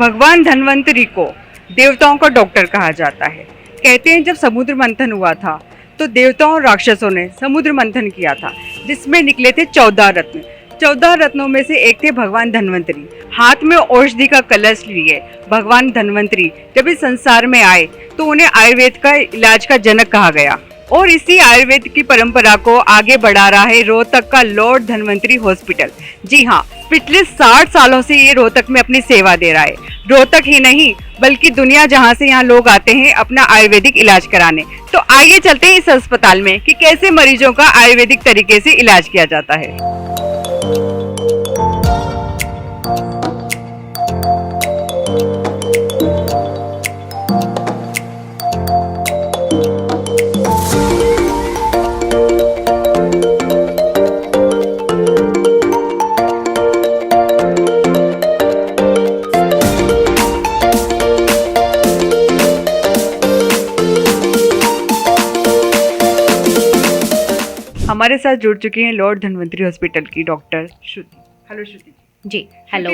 भगवान धन्वंतरी को देवताओं का डॉक्टर कहा जाता है। कहते हैं जब समुद्र मंथन हुआ था तो देवताओं और राक्षसों ने समुद्र मंथन किया था, जिसमें निकले थे 14 रत्न। 14 रत्नों में से एक थे भगवान धन्वंतरी। हाथ में औषधि का कलश लिए भगवान धन्वंतरी जब इस संसार में आए तो उन्हें आयुर्वेद का इलाज का जनक कहा गया, और इसी आयुर्वेद की परंपरा को आगे बढ़ा रहा है रोहतक का लॉर्ड धन्वंतरी हॉस्पिटल। जी हाँ, पिछले 60 सालों से ये रोहतक में अपनी सेवा दे रहा है। रोहतक ही नहीं बल्कि दुनिया जहाँ से यहाँ लोग आते हैं अपना आयुर्वेदिक इलाज कराने। तो आइए चलते हैं इस अस्पताल में कि कैसे मरीजों का आयुर्वेदिक तरीके से इलाज किया जाता है। हमारे साथ जुड़ चुकी हैं लॉर्ड धन्वंतरी हॉस्पिटल की डॉक्टर श्रुति। हेलो श्रुति जी। हेलो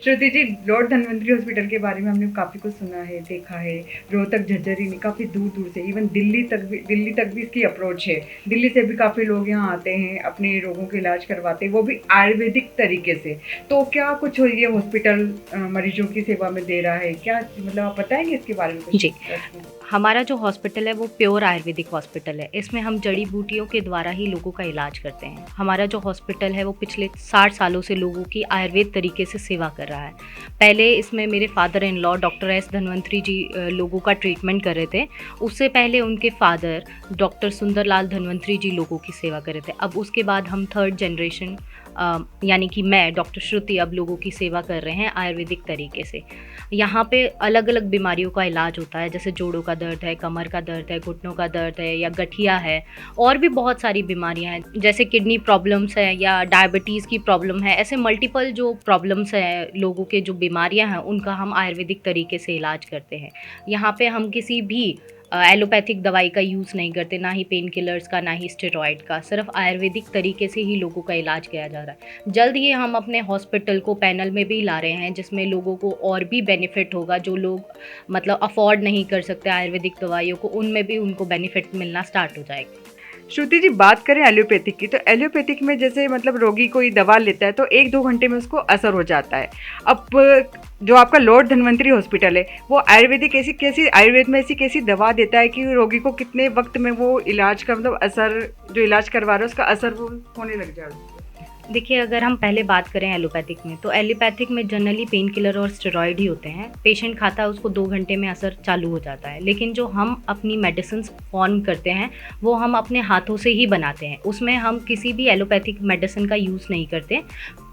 श्रुति जी, लॉर्ड धन्वंतरी हॉस्पिटल के बारे में हमने काफ़ी कुछ सुना है, देखा है। रोहतक झज्जर ही नहीं, काफ़ी दूर दूर से, इवन दिल्ली तक भी इसकी अप्रोच है। दिल्ली से भी काफ़ी लोग यहाँ आते हैं, अपने रोगों के इलाज करवाते हैं, वो भी आयुर्वेदिक तरीके से। तो क्या कुछ ये हॉस्पिटल मरीजों की सेवा में दे रहा है क्या, मतलब आप बताएंगे इसके बारे में कुछ? जी, हमारा जो हॉस्पिटल है वो प्योर आयुर्वेदिक हॉस्पिटल है। इसमें हम जड़ी बूटियों के द्वारा ही लोगों का इलाज करते हैं। हमारा जो हॉस्पिटल है वो पिछले 60 सालों से लोगों की आयुर्वेद तरीके से सेवा कर रहा है। पहले इसमें मेरे father in law doctor S Dhanvantari ji लोगों का ट्रीटमेंट कर रहे थे। उससे पहले उनके फादर डॉक्टर सुंदरलाल धन्वंतरी जी लोगों की सेवा कर रहे थे। अब उसके बाद हम थर्ड जनरेशन यानी कि मैं डॉक्टर श्रुति अब लोगों की सेवा कर रहे हैं आयुर्वेदिक तरीके से। यहाँ पे अलग अलग बीमारियों का इलाज होता है, जैसे जोड़ों का दर्द है, कमर का दर्द है, घुटनों का दर्द है या गठिया है, और भी बहुत सारी बीमारियाँ हैं जैसे किडनी प्रॉब्लम्स है या डायबिटीज़ की प्रॉब्लम है। ऐसे मल्टीपल जो प्रॉब्लम्स हैं लोगों के, जो बीमारियाँ हैं, उनका हम आयुर्वेदिक तरीके से इलाज करते हैं। यहाँ पे हम किसी भी एलोपैथिक दवाई का यूज़ नहीं करते, ना ही पेन किलर्स का, ना ही स्टेरॉइड का। सिर्फ आयुर्वेदिक तरीके से ही लोगों का इलाज किया जा रहा है। जल्द ही हम अपने हॉस्पिटल को पैनल में भी ला रहे हैं, जिसमें लोगों को और भी बेनिफिट होगा। जो लोग मतलब अफोर्ड नहीं कर सकते आयुर्वेदिक दवाइयों को, उनमें भी उनको बेनिफिट मिलना स्टार्ट हो जाएगा। श्रुति जी, बात करें एलोपैथिक की, तो एलोपैथिक में जैसे मतलब रोगी कोई दवा लेता है तो 1-2 घंटे में उसको असर हो जाता है। अब जो आपका लॉर्ड धन्वंतरी हॉस्पिटल है वो आयुर्वेदिक आयुर्वेद में ऐसी कैसी दवा देता है कि रोगी को कितने वक्त में वो इलाज का मतलब असर, जो इलाज करवा रहा है उसका असर वो होने लग जाए? देखिए, अगर हम पहले बात करें एलोपैथिक में, तो एलोपैथिक में जनरली पेन किलर और स्टेरॉइड ही होते हैं। पेशेंट खाता है, उसको 2 घंटे में असर चालू हो जाता है। लेकिन जो हम अपनी मेडिसिन फॉर्म करते हैं वो हम अपने हाथों से ही बनाते हैं। उसमें हम किसी भी एलोपैथिक मेडिसिन का यूज़ नहीं करते।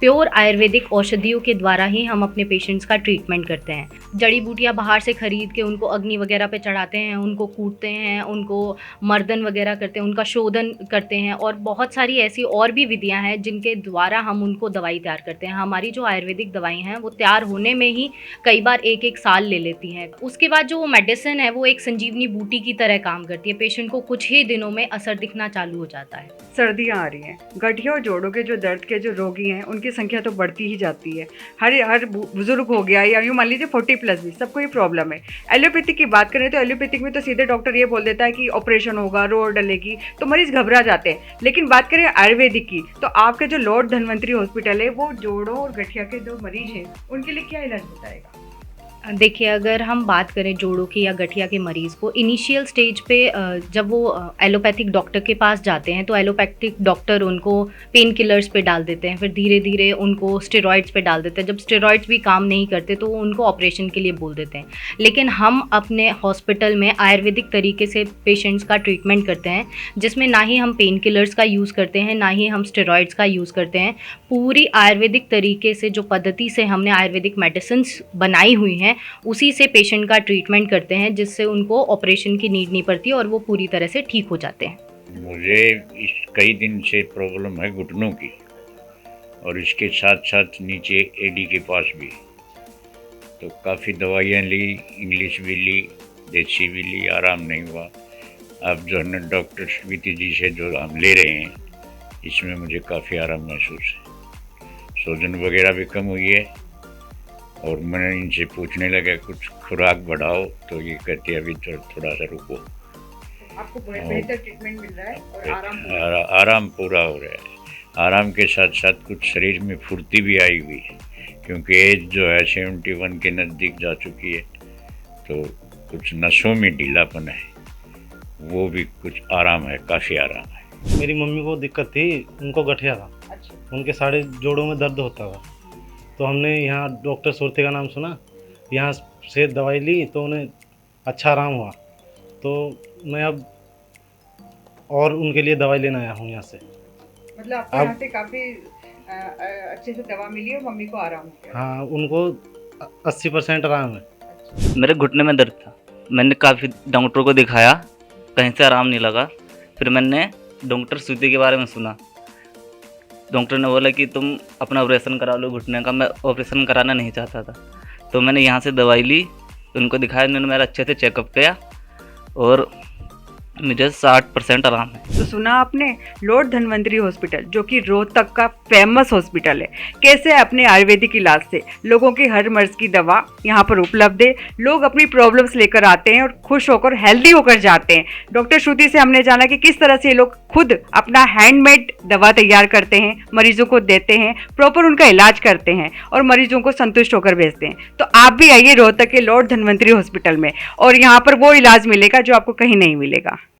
प्योर आयुर्वेदिक औषधियों के द्वारा ही हम अपने पेशेंट्स का ट्रीटमेंट करते हैं। जड़ी बूटियाँ बाहर से ख़रीद के उनको अग्नि वगैरह पे चढ़ाते हैं, उनको कूटते हैं, उनको मर्दन वगैरह करते हैं, उनका शोधन करते हैं, और बहुत सारी ऐसी और भी विधियाँ हैं जिनके द्वारा हम उनको दवाई तैयार करते हैं। हमारी जो आयुर्वेदिक दवाई हैं वो तैयार होने में ही कई बार 1-1 साल ले लेती हैं। उसके बाद जो वो मेडिसिन है वो एक संजीवनी बूटी की तरह काम करती है। पेशेंट को कुछ ही दिनों में असर दिखना चालू हो जाता है। सर्दियाँ आ रही हैं, गठिया और जोड़ों के जो दर्द के जो रोगी हैं उनकी संख्या तो बढ़ती ही जाती है। हर बुजुर्ग हो गया या यूँ मान लीजिए 40+ भी, सबको ये प्रॉब्लम है। एलोपैथिक की बात करें तो एलोपैथिक में तो सीधे डॉक्टर ये बोल देता है कि ऑपरेशन होगा, रोड डलेगी, तो मरीज घबरा जाते हैं। लेकिन बात करें आयुर्वेदिक की, तो आपके जो लॉर्ड धन्वंतरी हॉस्पिटल है वो जोड़ों और गठिया के जो मरीज हैं उनके लिए क्या इलाज बताएगा? देखिए, अगर हम बात करें जोड़ों की या गठिया के मरीज़ को, इनिशियल स्टेज पे जब वो एलोपैथिक डॉक्टर के पास जाते हैं तो एलोपैथिक डॉक्टर उनको पेन किलर्स पे डाल देते हैं, फिर धीरे धीरे उनको स्टेरॉइड्स पे डाल देते हैं। जब स्टेरॉइड्स भी काम नहीं करते तो वो उनको ऑपरेशन के लिए बोल देते हैं। लेकिन हम अपने हॉस्पिटल में आयुर्वेदिक तरीके से पेशेंट्स का ट्रीटमेंट करते हैं, जिसमें ना ही हम पेन किलर्स का यूज़ करते हैं, ना ही हम स्टेरॉइड्स का यूज़ करते हैं। पूरी आयुर्वेदिक तरीके से, जो पद्धति से हमने आयुर्वेदिक मेडिसिन बनाई हुई हैं, उसी से पेशेंट का ट्रीटमेंट करते हैं, जिससे उनको ऑपरेशन की नीड नहीं पड़ती और वो पूरी तरह से ठीक हो जाते हैं। मुझे इस कई दिन से प्रॉब्लम है घुटनों की, और इसके साथ साथ नीचे एडी के पास भी। तो काफ़ी दवाइयाँ ली, इंग्लिश भी ली, देसी भी ली, आराम नहीं हुआ। अब जो है ना डॉक्टर श्रुति जी से जो हम ले रहे हैं, इसमें मुझे काफ़ी आराम महसूस है। सूजन वगैरह भी कम हुई है और मैंने इनसे पूछने लगा कुछ खुराक बढ़ाओ, तो ये कहते अभी थोड़ा सा रुको। आपको बेहतर ट्रीटमेंट मिल रहा है और आराम पूरा हो रहा है। आराम के साथ साथ कुछ शरीर में फुर्ती भी आई हुई है, क्योंकि एज जो है 71 के नज़दीक जा चुकी है, तो कुछ नसों में ढीलापन है, वो भी कुछ आराम है, काफ़ी आराम है। मेरी मम्मी को दिक्कत थी, उनको गठिया था। अच्छा। उनके सारे जोड़ों में दर्द होता था, तो हमने यहाँ डॉक्टर सुरती का नाम सुना, यहाँ से दवाई ली तो उन्हें अच्छा आराम हुआ। तो मैं अब और उनके लिए दवाई लेने आया हूँ यहाँ से। मतलब आपको यहाँ से काफ़ी अच्छे से दवा मिली और मम्मी को आराम हो गया। हाँ, उनको 80% आराम है। मेरे घुटने में दर्द था, मैंने काफ़ी डॉक्टर को दिखाया, कहीं से आराम नहीं लगा। फिर मैंने डॉक्टर सूती के बारे में सुना। डॉक्टर ने बोला कि तुम अपना ऑपरेशन करा लो घुटने का। मैं ऑपरेशन कराना नहीं चाहता था, तो मैंने यहाँ से दवाई ली, उनको दिखाया, उन्होंने मेरा अच्छे से चेकअप किया और मुझे 60% आराम है। तो सुना आपने, लॉर्ड धन्वंतरी हॉस्पिटल जो कि रोहतक का फेमस हॉस्पिटल है, कैसे अपने आयुर्वेदिक इलाज से लोगों की हर मर्ज की दवा यहाँ पर उपलब्ध है। लोग अपनी प्रॉब्लम्स लेकर आते हैं और खुश होकर हेल्दी होकर जाते हैं। डॉक्टर श्रुति से हमने जाना कि किस तरह से ये लोग खुद अपना हैंडमेड दवा तैयार करते हैं, मरीजों को देते हैं, प्रॉपर उनका इलाज करते हैं और मरीजों को संतुष्ट होकर भेजते हैं। तो आप भी आइए रोहतक के लॉर्ड धन्वंतरी हॉस्पिटल में और यहाँ पर वो इलाज मिलेगा जो आपको कहीं नहीं मिलेगा।